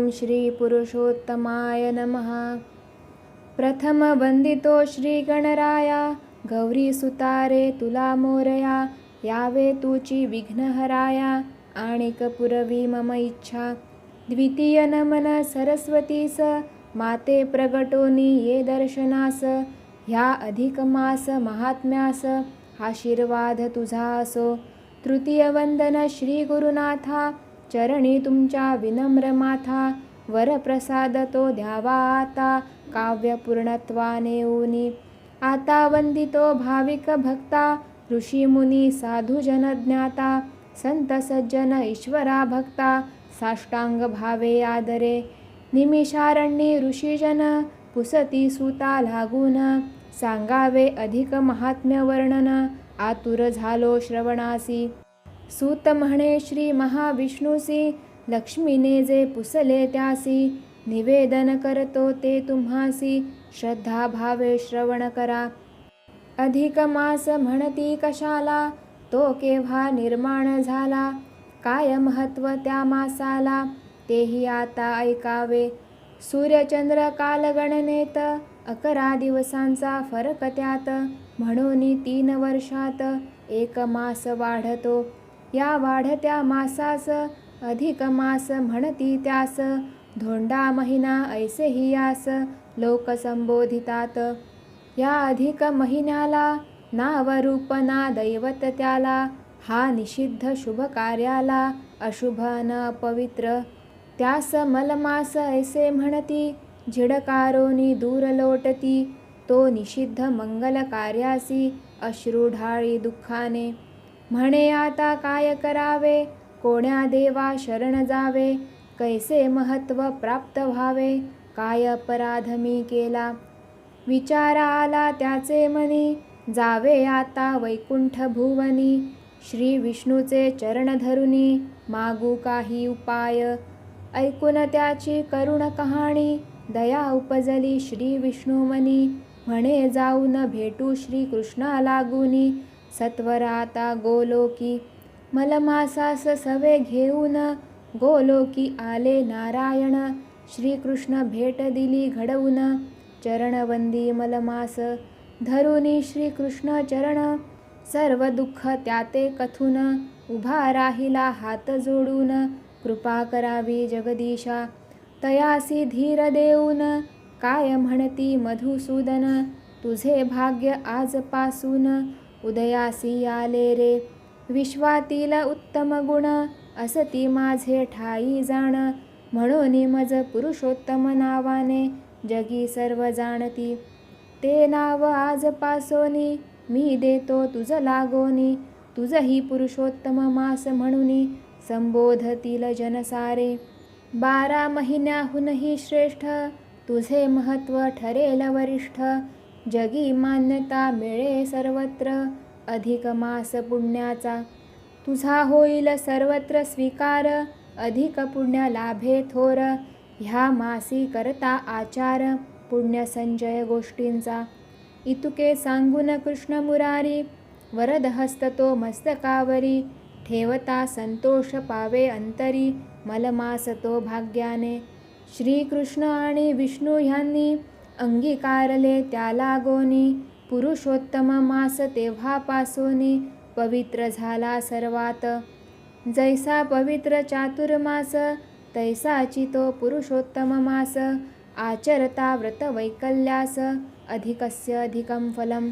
ओम श्री पुरुषोत्तमाय नमः। प्रथम वंदितो श्री गणराया, गौरी सुतारे तुला मोरया, यावे तुची विघ्नहराया, आणिक पुरवी मम इच्छा। द्वितीय नमन सरस्वतीस, माते प्रगटोनी ये दर्शनास, ह्या अधिक मास महात्म्यास, आशीर्वाद तुझा असो। तृतीय वंदन श्री गुरुनाथा, चरणी तुमच्या विनम्र माथा, वरप्रसाद तो द्यावा आता, काव्य पूर्णत्वाने ऊनी। आता वंदितो भाविक भक्ता, ऋषी मुनी साधू जन ज्ञाता, संत सज्जन ईश्वरा भक्ता, साष्टांग भावे आदरे। निमिषारण्ये ऋषीजन, पुसती सुता लागून, सांगावे अधिक महात्म्य वर्णन, आतुर झालो श्रवणासी। सूत म्हणे श्री महाविष्णूसी, लक्ष्मीने जे पुसले त्यासी, निवेदन करतो ते तुम्हासी, श्रद्धा भावे श्रवण करा। अधिक मास म्हणती कशाला, तो केव्हा निर्माण झाला, काय महत्व त्या मासाला, तेही आता ऐकावे। सूर्यचंद्र कालगणनेत, 11 दिवसांचा फरक त्यात, म्हणून 3 वर्षात एक मास वाढतो। या वाढत्या मासास अधिक मास म्हणती त्यास, धोंडा महिना ऐसेही यास लोक संबोधितात। या अधिक महिन्याला नाव रूप ना दैवत त्याला, हा निषिद्ध शुभ कार्याला, अशुभ न अपवित्र। त्यास मलमास ऐसे म्हणती, झिडकारोनी दूर लोटती, तो निषिद्ध मंगल कार्यासी, अश्रू ढाळी दुःखाने। म्हणे आता काय करावे, कोण्या देवा शरण जावे, कैसे महत्व प्राप्त व्हावे, काय अपराध मी केला। विचार आला त्याचे मनी, जावे आता वैकुंठ भुवनी। श्री विष्णूचे चरण धरुनी, मागू काही उपाय। ऐकून त्याची करुण कहाणी, दया उपजली श्री विष्णुमनी। म्हणे जाऊन भेटू श्री कृष्णा लागूनी, सत्वर आता गोलोकी। मलमासास सवे घेऊन, गोलोकी आले नारायण, श्रीकृष्ण भेट दिली घडवून, चरणवंदी मलमास। धरुनी श्रीकृष्ण चरण, सर्व दुःख त्याते कथून, उभा राहिला हात जोडून, कृपा करावी जगदीशा। तयासी धीर देऊन, काय म्हणती मधुसूदन, तुझे भाग्य आजपासून उदयासी आले रे। विश्वातील उत्तम गुण, असती माझे ठाई जाण, म्हणून मज पुरुषोत्तम नावाने, जगी सर्व जाणती। ते नाव आजपासोनी, मी देतो तुझ लागोनी, तुझही पुरुषोत्तम मास म्हणूनी, संबोधतील जन सारे। 12 महिन्याहूनही श्रेष्ठ, तुझे महत्व ठरेल वरिष्ठ, जगी मान्यता मिळे सर्वत्र, अधिक मास पुण्याचा। तुझा होईल सर्वत्र स्वीकार, अधिक पुण्य लाभे थोर, ह्या मासी करता आचार, पुण्य संचय गोष्टींचा। इतुके सांगून कृष्ण मुरारी, वरद हस्त तो मस्तकावरी, ठेवता संतोष पावे अंतरी, मलमास तो भाग्याने। श्रीकृष्ण आणि विष्णू ह्यांनी, अंगीकारले त्याला गोनी, पुरुषोत्तम मास तेव्हापासोनी, पवित्र झाला सर्वात। जैसा पवित्र चातुर्मास, तैसाची तो पुरुषोत्तम मास। आचरता व्रत वैकल्यास, अधिकस्य अधिकं फलम्।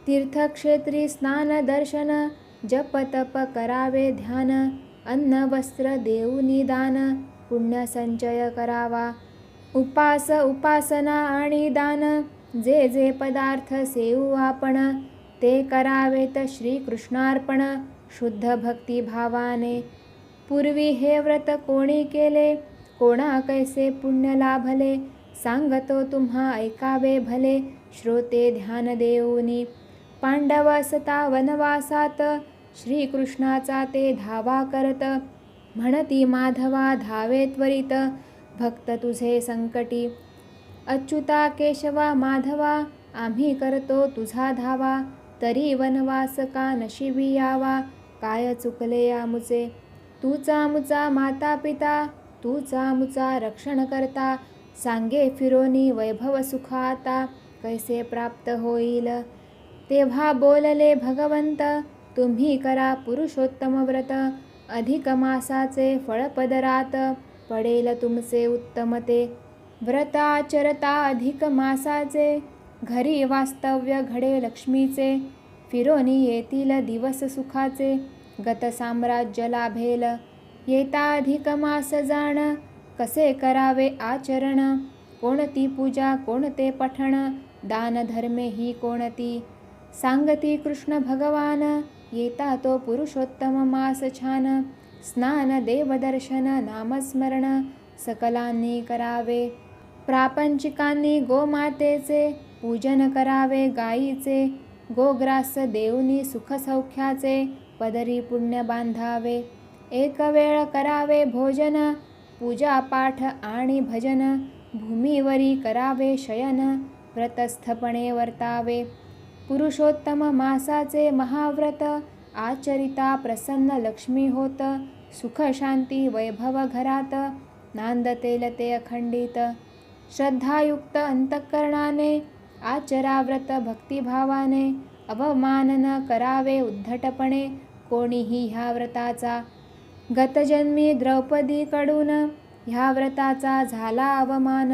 तीर्थक्षेत्री स्नान दर्शन, जप तप करावे ध्यान, अन्न वस्त्र देऊनी दान, पुण्य संचय करावा। उपास उपासना आणि दान, जे जे पदार्थ सेवू आपण, ते करावेत श्रीकृष्णार्पण, शुद्ध भक्ती भावाने। पूर्वी हे व्रत कोणी केले, कोणा कैसे पुण्य लाभले, सांगतो तुम्हा ऐकावे भले, श्रोते ध्यान देऊनी। पांडव असता वनवासात, श्रीकृष्णाचा ते धावा करत, म्हणती माधवा धावे त्वरित, भक्त तुझे संकटी। अच्युता केशवा माधवा, आम्ही करतो तुझा धावा, तरी वनवास का नशिबी यावा, काय चुकले आमुचे। तूचा मुचा माता पिता, तूचा मुचा रक्षण करता, सांगे फिरोनी वैभव सुखाता, कैसे प्राप्त होईल. तेव्हा बोलले भगवंत, तुम्ही करा पुरुषोत्तम व्रत, अधिक मासाचे फळ पदरात, पडेल तुमचे उत्तम ते. व्रत आचरता अधिक मासाचे, घरी वास्तव्य घडे लक्ष्मीचे, फिरोनी येतील दिवस सुखाचे, गत साम्राज्य लाभेल. येता अधिक मास जाण, कसे करावे आचरण, कोणती पूजा कोणते पठण, दान धर्मे ही कोणती, सांगती कृष्ण भगवान, येता तो पुरुषोत्तम मास छान. स्नान देवदर्शन नामस्मरण, सकलांनी करावे. प्रापंचिकांनी गोमातेचे, पूजन करावे गायीचे, गोग्रास देऊनी सुखसौख्याचे, पदरी पुण्य बांधावे. एक वेळ करावे भोजन, पूजा पाठ आणि भजन, भूमीवरी करावे शयन, व्रतस्थपणे वर्तावे. पुरुषोत्तम मासाचे महाव्रत, आचरिता प्रसन्न लक्ष्मी होत, सुख शांती वैभव घरात, नांदतेल ते अखंडित. श्रद्धायुक्त अंतःकरणाने, आचरा व्रत भक्तिभावाने, अवमान न करावे उद्धटपणे कोणीही ह्या व्रताचा. गतजन्मी द्रौपदीकडून ह्या व्रताचा झाला अवमान,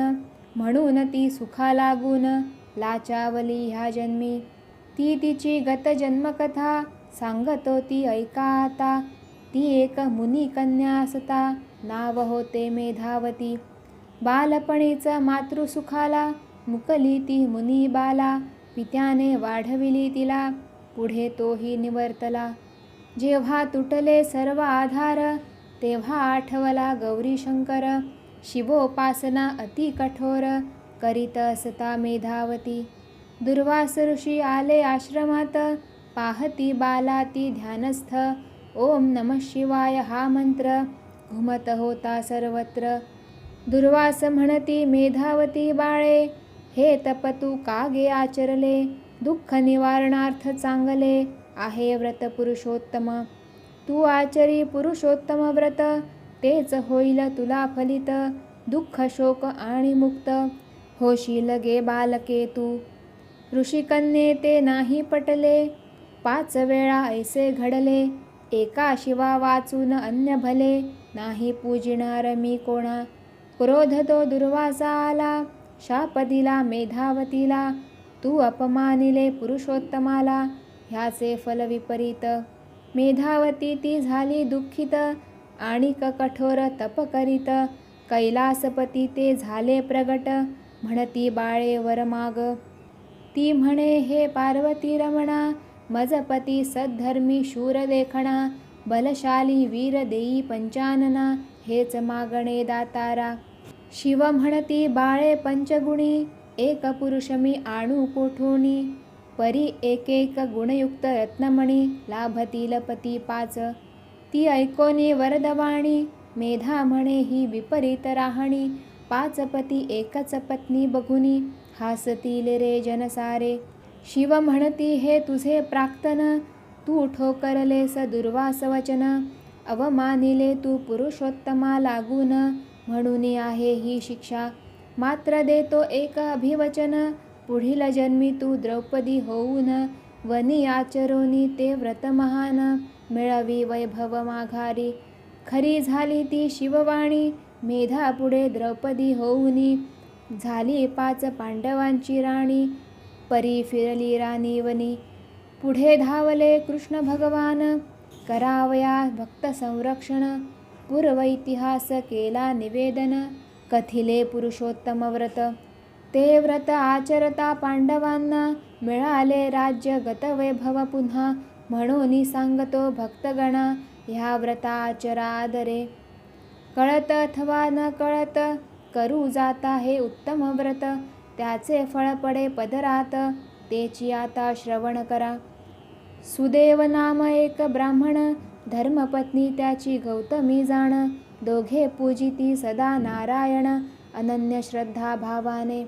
म्हणून ती सुखा लागून लाचावली ह्या जन्मी. ती तिची गतजन्मकथा सांगतो ती ऐका आता. ती एक मुनी कन्या असता, नाव होते मेधावती. बालपणीच मातृसुखाला, मुकली ती मुनी बाला, पित्याने वाढविली तिला, पुढे तोही निवर्तला. जेव्हा तुटले सर्व आधार, तेव्हा आठवला गौरी शंकर, शिवोपासना अति कठोर, करीत असता मेधावती. दुर्वास ऋषी आले आश्रमात, पाहती बाला ती ध्यानस्थ, ओम नमः शिवाय हा मंत्र घुमत होता सर्वत्र. दुर्वास म्हणती मेधावती बाळे, हे तप तू कागे आचरले, दुःख निवारणार्थ चांगले आहे व्रत पुरुषोत्तम. तू आचरी पुरुषोत्तम व्रत, तेच होईल तुला फलित, दुःख शोक आणि मुक्त होशील गे बालके तू. ऋषिकन्ये ते नाही पटले, 5 वेळा ऐसे घडले, एका शिवा वाचून अन्य भले, नाही पूजिणार मी कोणा. क्रोध तो दुर्वासा आला, शाप दिला मेधावतीला, तू अपमानिले पुरुषोत्तमाला, ह्याचे फल विपरीत. मेधावती ती झाली दुःखित, आणिक कठोर तप करीत, कैलासपती ते झाले प्रगट, म्हणती बाळे वर माग. ती म्हणे हे पार्वती रमणा, मजपती सद्धर्मी शूर देखणा, बलशाली वीर देई पंचानना, हेच मागणे दातारा. शिव म्हणती बाळे पंचगुणी, एक पुरुष मी आणू कोठोनी, परी एक एक गुणयुक्त रत्नमणी, लाभतील पती 5. ती ऐकोनी वरदवाणी, मेधा म्हणे ही विपरीत राहणी, 5 पती एकच पत्नी बघुनी, हासतील रे जनसारे. शिव म्हणती हे तुझे प्राक्तन, तू ठोकरलेस दुर्वास वचन, अवमानिले तू पुरुषोत्तमा लागून, म्हणून आहे ही शिक्षा. मात्र देतो एक अभिवचन, पुढील जन्मी तू द्रौपदी होऊन, वनी आचरोनी ते व्रत महान, मिळवी वैभव माघारी. खरी झाली ती शिववाणी, मेधा पुढे द्रौपदी होऊनी, झाली 5 पांडवांची राणी, परी फिरली राणी वनी. पुढे धावले कृष्ण भगवान, करावया भक्त संरक्षण, पूर्व इतिहास केला निवेदन, कथिले पुरुषोत्तम व्रत. ते व्रत आचरता पांडवांना, मिळाले राज्य गतवैभव पुन्हा, म्हणून सांगतो भक्तगणा, ह्या व्रता आचरा आदरे. कळत अथवा न कळत, करू जाता हे उत्तम व्रत, त्याचे फळ पडे पदरात, तेची आता श्रवण करा. सुदेव नाम एक ब्राह्मण, धर्मपत्नी त्याची गौतमी जाण, दोघे पूजिती सदा नारायण, अनन्य श्रद्धा भावाने.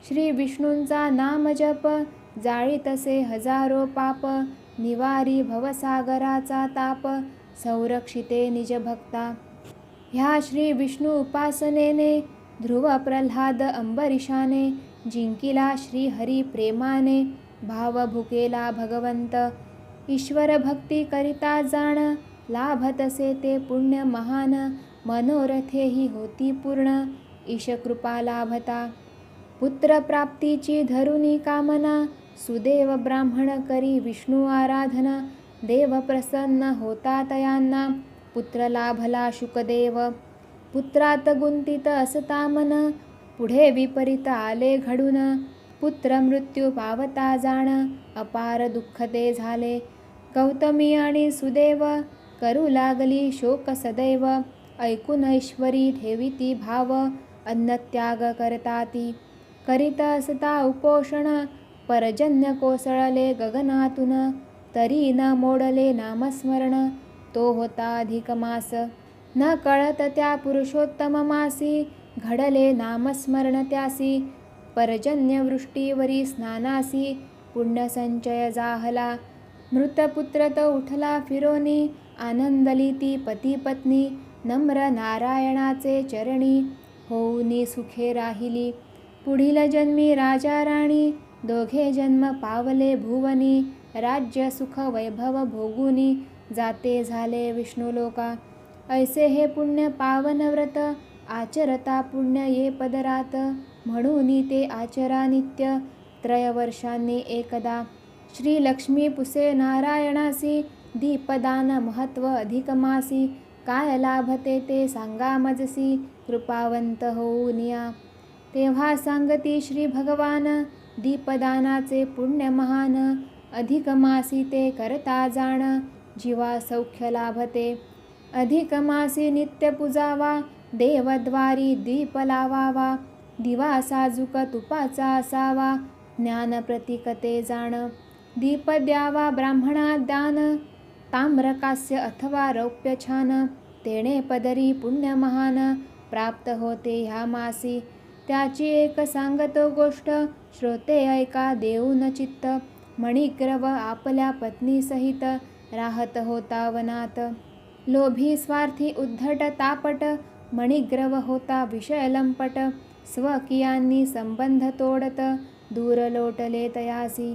श्री विष्णूंचा नाम जप, जाळीतसे हजारो पाप, निवारी भवसागराचा ताप, संरक्षिते निज भक्ता. ह्या श्री विष्णू उपासनेने ध्रुव प्रल्हाद अंबरीशाने जिंकिला श्री हरी प्रेमाने भाव भुकेला भगवंत ईश्वर भक्ती करिता जाण लाभतसे ते पुण्य महान मनोरथे ही होती पूर्ण ईश कृपा लाभता पुत्र प्राप्तीची धरुनी कामना सुदेव ब्राह्मण करी विष्णू आराधना देव प्रसन्न होता तयांना पुत्र लाभला शुकदेव पुत्रात गुंतित असता मन पुढे विपरीत आले घडून पुत्र मृत्यू पावता जाण अपार दुःख ते झाले गौतमी आणि सुदेव करू लागली शोक सदैव ऐकून ऐश्वरी ठेविती भाव अन्नत्याग करता ती करीत असता उपोषण परजन्य कोसळले गगनातून तरी न मोडले नामस्मरण तो होता अधिक मास न कळत त्या पुरुषोत्तम मासी घडले नामस्मरण त्यासी पर्जन्यवृष्टीवरी स्नानासी पुण्यसंचय जाहला मृतपुत्र तो उठला फिरोनी आनंदली ती पती पत्नी नम्र नारायणाचे चरणी होऊनी सुखे राहिली पुढील जन्मी राजा राणी दोघे जन्म पावले भुवनी राज्य सुख वैभव भोगुनी जाते झाले विष्णुलोका ऐसे हे पुण्य पावन व्रत आचरता पुण्य ये पदरात म्हणून ते आचरा नित्य त्रयवर्षांनी एकदा श्री लक्ष्मी पुसे नारायणासी दीपदान महत्व अधिकमासी काय लाभते ते सांगा मजसी कृपावंत होऊन या तेव्हा सांगती श्री भगवान दीपदानाचे पुण्य महान अधिकमासी ते करता जाण जीवा सौख्य लाभते अधिकमासी नित्य पूजावा देवद्वारी दीप लावावा दिवा साजुक तुपाचा असावा ज्ञान प्रतीकते जाण दीप द्यावा ब्राह्मणा दान ताम्रकास्य अथवा रौप्य छान तेणे पदरी पुण्य महान प्राप्त होते ह्या मासी त्याची एक सांगतो गोष्ट श्रोते ऐका देऊन चित्त मणिग्रव आपल्या पत्नी सहित राहत होता वनात लोभी स्वार्थी उद्धट तापट मणिग्रव होता विषय लंपट स्वकीयांनी संबंध तोडत दूर लोटले तयासी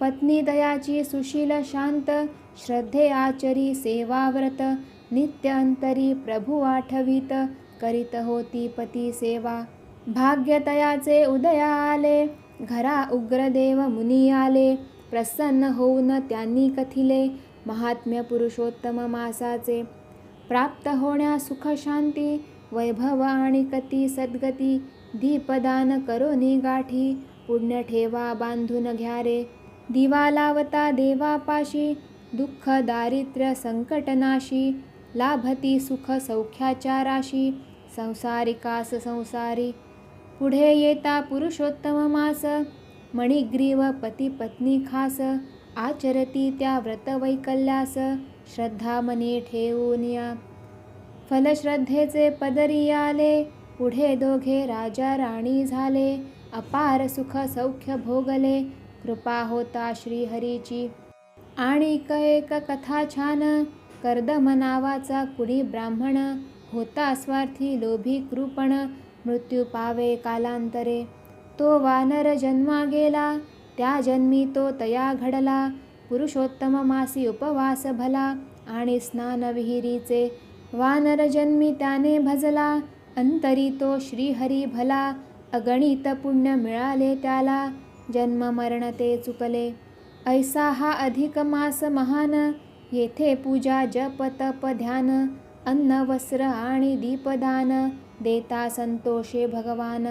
पत्नी दयाची सुशील शांत श्रद्धे आचरी सेवाव्रत नित्य अंतरी प्रभू आठवीत करीत होती पती सेवा भाग्य तयाचे उदया आले घरा उग्रदेव मुनी आले प्रसन्न होऊन त्यांनी कथिले महात्म्य पुरुषोत्तम मासाचे प्राप्त होण्या सुख शांती वैभव आणि कती सद्गती दीपदान करोनी गाठी पुण्य ठेवा बांधून घ्या रे दिवा लावता देवापाशी दुःख दारिद्र्य संकटनाशी लाभती सुख सौख्याच्या राशी संसारिकास संसारी पुढे येता पुरुषोत्तम मास मणिग्रीव पती पत्नी खास आचरती त्या व्रतवैकल्यास श्रद्धा मनी ठेवून या फलश्रद्धेचे पदरी आले पुढे दोघे राजा राणी झाले अपार सुख सौख्य भोगले कृपा होता श्रीहरीची आणि एक कथा छान कर्दम नावाचा कुणी ब्राह्मण होता स्वार्थी लोभी कृपण मृत्यू पावे कालांतरे तो वानर जन्मा गेला त्या जन्मी तो तया घडला पुरुषोत्तम मासी उपवास भला आणि स्नान विहिरीचे वानर जन्मी त्याने भजला अंतरी तो श्रीहरी भला अगणित पुण्य मिळाले त्याला जन्म मरण ते चुकले ऐसा हा अधिक मास महान येथे पूजा जप तप ध्यान अन्न वस्त्र आणि दीपदान देता संतोषे भगवान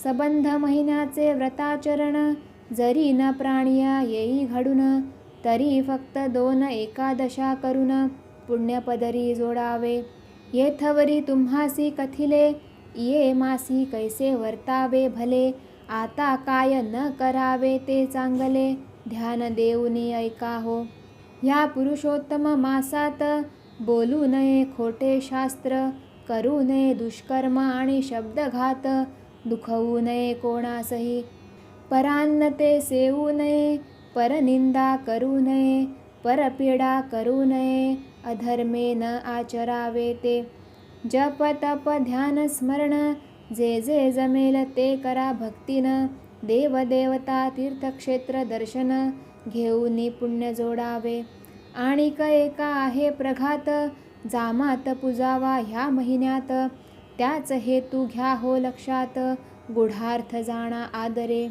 सबंध महिन्याचे व्रताचरण जरी न प्राणिया येई घडून तरी फक्त 2 एकादशा करून पुण्यपदरी जोडावे येथवरी तुम्हासी कथिले ये मासी कैसे वर्तावे भले आता काय न करावे ते चांगले ध्यान देऊनी ऐका हो या पुरुषोत्तम मासात बोलू नये खोटे शास्त्र करू नये दुष्कर्म आणि शब्दघात दुखवू नये कोणासही परान्न ते सेवू नये परनिंदा करू नये परपीडा करू नये अधर्मे न आचरावे ते जप तप ध्यान स्मरण जे जे जमेल ते करा भक्तीनं. देवदेवता तीर्थक्षेत्र दर्शन घेऊनी पुण्य जोडावे. आणिक एका आहे प्रघात जामात पुजावा ह्या महिन्यात. त्याच हेतू घ्या हो लक्षात गूढार्थ जाणा आदरे.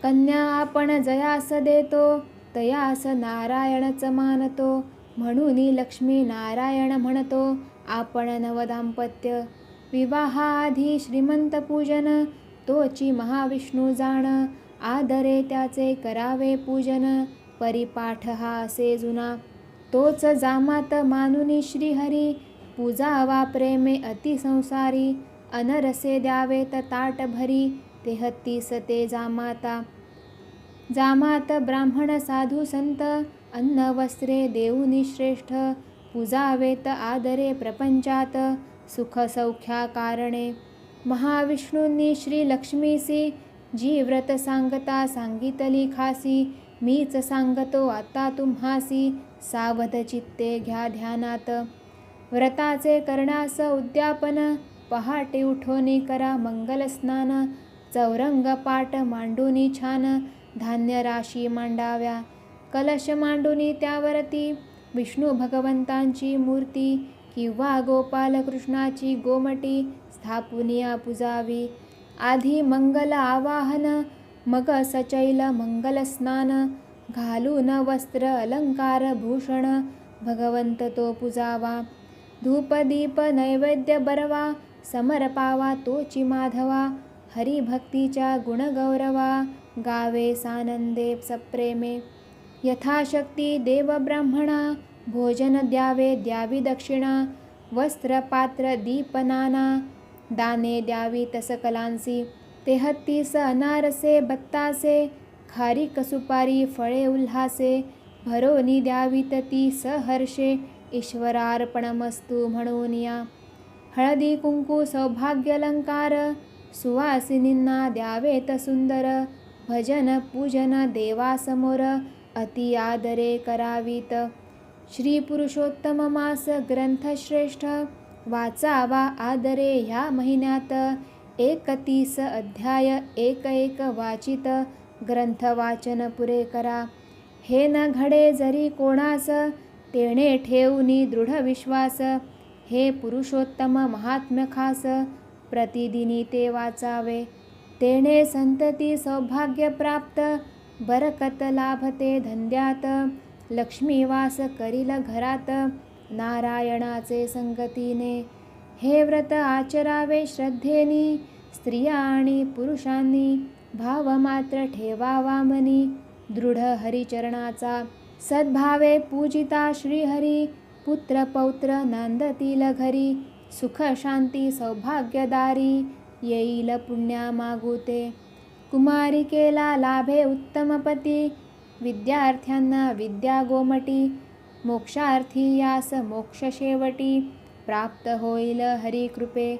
कन्या आपण जयास देतो तयास नारायणच मानतो. म्हणून लक्ष्मी नारायण म्हणतो आपण नवदाम्पत्य. विवाहाआधी श्रीमंत पूजन तोची महाविष्णू जाण. आदरे त्याचे करावे पूजन परिपाठ हा असे जुना. तोच जामात मानुनी श्रीहरी पूजावा प्रेमे अतिसंसारी. अनरसे द्यावेत ताट भरी 33 ते जामाता. जामात ब्राह्मण साधू संत अन्न वस्त्रे देऊनी श्रेष्ठ. पूजावेत आदरे प्रपंचात सुख सौख्या कारणे. महाविष्णूंनी श्रीलक्ष्मीसी जी व्रत सांगता सांगितली खासी. मीच सांगतो आता तुम्हासी सावध चित्ते घ्या ध्यानात. व्रताचे करण्यास उद्यापन पहाटे उठोनी करा मंगल स्नान. चौरंग पाट मांडूनी छान धान्य राशी मांडाव्या. कलश मांडूनी त्यावरती विष्णू भगवंतांची मूर्ती किंवा गोपाल कृष्णाची गोमटी स्थापुनिया पुजावी. आधी मंगल आवाहन मग सचैल मंगल स्नान. घालून वस्त्र अलंकार भूषण भगवंत तो पुजावा. धूप दीप नैवेद्य बरवा समर्पावा तोची माधवा. हरिभक्तीच्या गुणगौरवा गावे सानंदे सप्रेमे. यथाशक्ती देव ब्राह्मणा भोजन द्यावे द्यावी दक्षिणा. वस्त्र पात्र दीप नाना दाने द्यावी सकलांसी. 33 अनारसे बत्तासे खारीक सुपारी फळे उल्हासे. भरोनी द्यावीत ती सहर्षे ईश्वरार्पणमस्तु म्हणून या. हळदी कुंकू सौभाग्यालंकार सुवासिनींना द्यावेत सुंदर. भजन पूजन देवासमोर अति आदरे करावीत. श्री पुरुषोत्तम मास ग्रंथ श्रेष्ठ वाचावा आदरे ह्या महिन्यात. 31 अध्याय एक वाचित ग्रंथ वाचन पुरे करा. हे न घडे जरी कोणास तेणे ठेवूनी दृढ विश्वास. हे पुरुषोत्तम महात्म्य खास प्रतिदिनी ते वाचावे. तेणे संतती सौभाग्य प्राप्त बरकत लाभते धंद्यात. लक्ष्मीवास करील घरात नारायणाचे संगतीने. हे व्रत आचरावे श्रद्धेनी स्त्रिया आणि पुरुषांनी. भाव मात्र ठेवावा मनी दृढ हरिचरणाचा. सद्भावे पूजिता श्रीहरी पुत्र पौत्र नांदतील घरी. सुख शांती सौभाग्यदारी येईल पुण्या मागुते. कुमारिकेला लाभे उत्तम पती विद्यार्थ्यांना विद्या गोमटी. मोक्षार्थी यास मोक्ष शेवटी प्राप्त होईल हरिकृपे.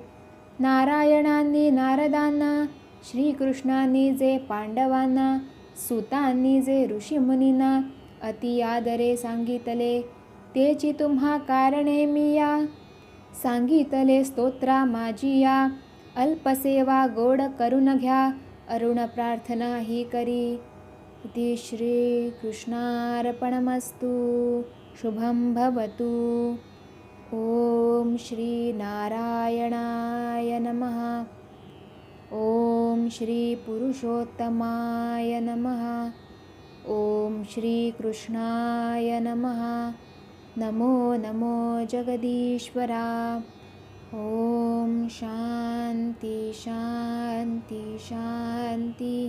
नारायणांनी नारदांना श्रीकृष्णांनी जे पांडवांना सुतांनी जे ऋषीमुनींना अति आदरे सांगितले. तेची तुम्हा कारणे मी या सांगितले स्तोत्रा माझी या. अल्पसेवा गोड करून घ्या अरुण प्रार्थना ही करी. इति श्री कृष्णार्पणमस्तु. शुभं भवतु. ओम श्री नारायणाय नमः. ओम श्री पुरुषोत्तमाय नमः. ओम श्री कृष्णाय नमः. नमो नमो जगदीश्वरा. ओम शांती शांती शांती.